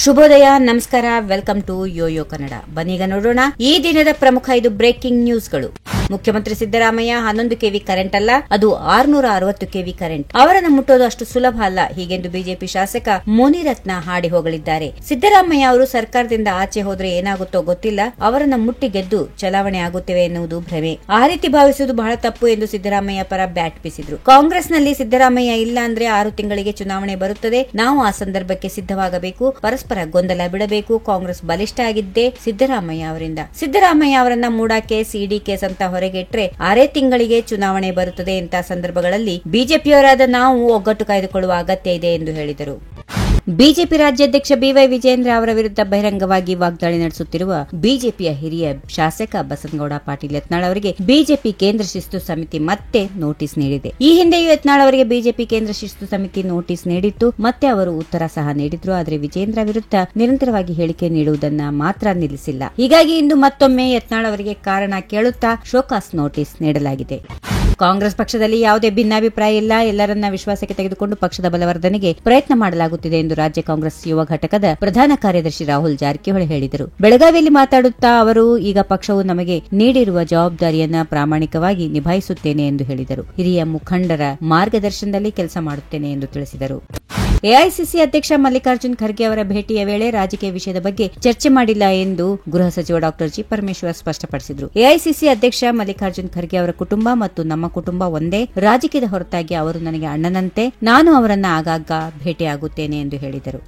ಶುಭೋದಯ, ನಮಸ್ಕಾರ, welcome to Yoyo Kannada. ಬನ್ನೀಗ ನೋಡೋಣ ಈ ದಿನದ ಪ್ರಮುಖ 5 ಬ್ರೇಕಿಂಗ್ ನ್ಯೂಸ್ಗಳು. ಮುಖ್ಯಮಂತ್ರಿ ಸಿದ್ದರಾಮಯ್ಯ 11 ಕೆವಿ ಕರೆಂಟ್ ಅಲ್ಲ, ಅದು 660 ಕೆವಿ ಕರೆಂಟ್. ಅವರನ್ನು ಮುಟ್ಟೋದು ಅಷ್ಟು ಸುಲಭ ಅಲ್ಲ, ಹೀಗೆಂದು ಬಿಜೆಪಿ ಶಾಸಕ ಮುನಿರತ್ನ ಹಾಡಿ ಹೋಗಲಿದ್ದಾರೆ. ಸಿದ್ದರಾಮಯ್ಯ ಅವರು ಸರ್ಕಾರದಿಂದ ಆಚೆ ಹೋದ್ರೆ ಏನಾಗುತ್ತೋ ಗೊತ್ತಿಲ್ಲ, ಅವರನ್ನ ಮುಟ್ಟಿ ಗೆದ್ದು ಚಲಾವಣೆ ಆಗುತ್ತೇವೆ ಎನ್ನುವುದು ಭ್ರಮೆ. ಆ ರೀತಿ ಭಾವಿಸುವುದು ಬಹಳ ತಪ್ಪು ಎಂದು ಸಿದ್ದರಾಮಯ್ಯ ಪರ ಬ್ಯಾಟ್ ಬೀಸಿದ್ರು. ಕಾಂಗ್ರೆಸ್ನಲ್ಲಿ ಸಿದ್ದರಾಮಯ್ಯ ಇಲ್ಲ ಅಂದ್ರೆ 6 ತಿಂಗಳಿಗೆ ಚುನಾವಣೆ ಬರುತ್ತದೆ. ನಾವು ಆ ಸಂದರ್ಭಕ್ಕೆ ಸಿದ್ಧವಾಗಬೇಕು, ಪರಸ್ಪರ ಗೊಂದಲ ಬಿಡಬೇಕು. ಕಾಂಗ್ರೆಸ್ ಬಲಿಷ್ಠ ಆಗಿದ್ದೇ ಸಿದ್ದರಾಮಯ್ಯ ಅವರಿಂದ. ಸಿದ್ದರಾಮಯ್ಯ ಅವರನ್ನ ಮೂಡಾಕೆ ಸಿಡಿಕೆಸ್ ಅಂತ ಹೊರಗೆ ಇಟ್ರೆ 6 ತಿಂಗಳಿಗೆ ಚುನಾವಣೆ ಬರುತ್ತದೆ. ಇಂತಹ ಸಂದರ್ಭಗಳಲ್ಲಿ ಬಿಜೆಪಿಯವರಾದ ನಾವು ಒಗ್ಗಟ್ಟು ಕಾಯ್ದುಕೊಳ್ಳುವ ಅಗತ್ಯ ಇದೆ ಎಂದು ಹೇಳಿದರು. ಬಿಜೆಪಿ ರಾಜ್ಯಾಧ್ಯಕ್ಷ ಬಿವೈ ವಿಜಯೇಂದ್ರ ಅವರ ವಿರುದ್ಧ ಬಹಿರಂಗವಾಗಿ ವಾಗ್ದಾಳಿ ನಡೆಸುತ್ತಿರುವ ಬಿಜೆಪಿಯ ಹಿರಿಯ ಶಾಸಕ ಬಸನಗೌಡ ಪಾಟೀಲ್ ಯತ್ನಾಳ್ ಅವರಿಗೆ ಬಿಜೆಪಿ ಕೇಂದ್ರ ಶಿಸ್ತು ಸಮಿತಿ ಮತ್ತೆ ನೋಟಿಸ್ ನೀಡಿದೆ. ಈ ಹಿಂದೆಯೂ ಯತ್ನಾಳ್ ಅವರಿಗೆ ಬಿಜೆಪಿ ಕೇಂದ್ರ ಶಿಸ್ತು ಸಮಿತಿ ನೋಟಿಸ್ ನೀಡಿತ್ತು, ಮತ್ತೆ ಅವರು ಉತ್ತರ ಸಹ ನೀಡಿದ್ರು. ಆದರೆ ವಿಜಯೇಂದ್ರ ವಿರುದ್ಧ ನಿರಂತರವಾಗಿ ಹೇಳಿಕೆ ನೀಡುವುದನ್ನ ಮಾತ್ರ ನಿಲ್ಲಿಸಿಲ್ಲ. ಹೀಗಾಗಿ ಇಂದು ಮತ್ತೊಮ್ಮೆ ಯತ್ನಾಳ್ ಅವರಿಗೆ ಕಾರಣ ಕೇಳುತ್ತಾ ಶೋಕಾಸ್ ನೋಟಿಸ್ ನೀಡಲಾಗಿದೆ. ಕಾಂಗ್ರೆಸ್ ಪಕ್ಷದಲ್ಲಿ ಯಾವುದೇ ಭಿನ್ನಾಭಿಪ್ರಾಯ ಇಲ್ಲ, ಎಲ್ಲರನ್ನ ವಿಶ್ವಾಸಕ್ಕೆ ತೆಗೆದುಕೊಂಡು ಪಕ್ಷದ ಬಲವರ್ಧನೆಗೆ ಪ್ರಯತ್ನ ಮಾಡಲಾಗುತ್ತಿದೆ ಎಂದು ರಾಜ್ಯ ಕಾಂಗ್ರೆಸ್ ಯುವ ಘಟಕದ ಪ್ರಧಾನ ಕಾರ್ಯದರ್ಶಿ ರಾಹುಲ್ ಜಾರಕಿಹೊಳಿ ಹೇಳಿದರು. ಬೆಳಗಾವಿಯಲ್ಲಿ ಮಾತನಾಡುತ್ತಾ ಅವರು, ಈಗ ಪಕ್ಷವು ನಮಗೆ ನೀಡಿರುವ ಜವಾಬ್ದಾರಿಯನ್ನ ಪ್ರಾಮಾಣಿಕವಾಗಿ ನಿಭಾಯಿಸುತ್ತೇನೆ ಎಂದು ಹೇಳಿದರು. ಹಿರಿಯ ಮುಖಂಡರ ಮಾರ್ಗದರ್ಶನದಲ್ಲಿ ಕೆಲಸ ಮಾಡುತ್ತೇನೆ ಎಂದು ತಿಳಿಸಿದರು. ಎಐಸಿಸಿ ಅಧ್ಯಕ್ಷ ಮಲ್ಲಿಕಾರ್ಜುನ್ ಖರ್ಗೆ ಅವರ ಭೇಟಿಯ ವೇಳೆ ರಾಜಕೀಯ ವಿಷಯದ ಬಗ್ಗೆ ಚರ್ಚೆ ಮಾಡಿಲ್ಲ ಎಂದು ಗೃಹ ಸಚಿವ ಡಾ ಜಿ ಪರಮೇಶ್ವರ್ ಸ್ಪಷ್ಟಪಡಿಸಿದರು. ಎಐಸಿಸಿ ಅಧ್ಯಕ್ಷ ಮಲ್ಲಿಕಾರ್ಜುನ್ ಖರ್ಗೆ ಅವರ ಕುಟುಂಬ ಮತ್ತು ನಮ್ಮ ಕುಟುಂಬ ಒಂದೇ, ರಾಜಕೀಯದ ಹೊರತಾಗಿ ಅವರು ನನಗೆ ಅಣ್ಣನಂತೆ, ನಾನು ಅವರನ್ನ ಆಗಾಗ ಭೇಟಿಯಾಗುತ್ತೇನೆ ಎಂದು ಹೇಳಿದರು.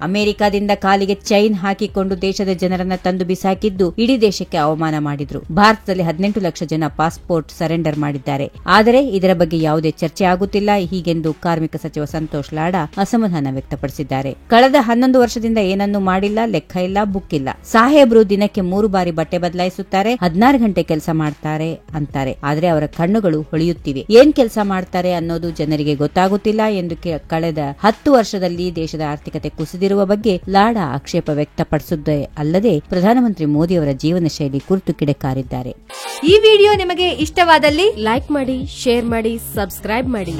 ಅಮೆರಿಕದಿಂದ ಕಾಲಿಗೆ ಚೈನ್ ಹಾಕಿಕೊಂಡು ದೇಶದ ಜನರನ್ನ ತಂದು ಬಿಸಾಕಿದ್ದು ಇಡೀ ದೇಶಕ್ಕೆ ಅವಮಾನ ಮಾಡಿದ್ರು. ಭಾರತದಲ್ಲಿ 18 ಲಕ್ಷ ಜನ ಪಾಸ್ಪೋರ್ಟ್ ಸರೆಂಡರ್ ಮಾಡಿದ್ದಾರೆ, ಆದರೆ ಇದರ ಬಗ್ಗೆ ಯಾವುದೇ ಚರ್ಚೆ ಆಗುತ್ತಿಲ್ಲ, ಹೀಗೆಂದು ಕಾರ್ಮಿಕ ಸಚಿವ ಸಂತೋಷ್ ಲಾಡಾ ಅಸಮಾಧಾನ ವ್ಯಕ್ತಪಡಿಸಿದ್ದಾರೆ. ಕಳೆದ 11 ವರ್ಷದಿಂದ ಏನನ್ನೂ ಮಾಡಿಲ್ಲ, ಲೆಕ್ಕ ಇಲ್ಲ, ಬುಕ್ ಇಲ್ಲ. ಸಾಹೇಬ್ರು ದಿನಕ್ಕೆ 3 ಬಾರಿ ಬಟ್ಟೆ ಬದಲಾಯಿಸುತ್ತಾರೆ, 16 ಗಂಟೆ ಕೆಲಸ ಮಾಡ್ತಾರೆ ಅಂತಾರೆ, ಆದರೆ ಅವರ ಕಣ್ಣುಗಳು ಹೊಳೆಯುತ್ತಿವೆ. ಏನ್ ಕೆಲಸ ಮಾಡ್ತಾರೆ ಅನ್ನೋದು ಜನರಿಗೆ ಗೊತ್ತಾಗುತ್ತಿಲ್ಲ ಎಂದು ಕಳೆದ 10 ವರ್ಷದಲ್ಲಿ ದೇಶದ ಆರ್ಥಿಕತೆ ಕುಸಿದಿರುವ ಬಗ್ಗೆ ಲಾಡಾ ಆಕ್ಷೇಪ ವ್ಯಕ್ತಪಡಿಸಿದ್ದೇ ಅಲ್ಲದೆ ಪ್ರಧಾನಮಂತ್ರಿ ಮೋದಿ ಅವರ ಜೀವನ ಶೈಲಿ ಕುರಿತು ಕಿಡಿಕಾರಿದ್ದಾರೆ. ಈ ವಿಡಿಯೋ ನಿಮಗೆ ಇಷ್ಟವಾದಲ್ಲಿ ಲೈಕ್ ಮಾಡಿ, ಶೇರ್ ಮಾಡಿ, ಸಬ್ಸ್ಕ್ರೈಬ್ ಮಾಡಿ.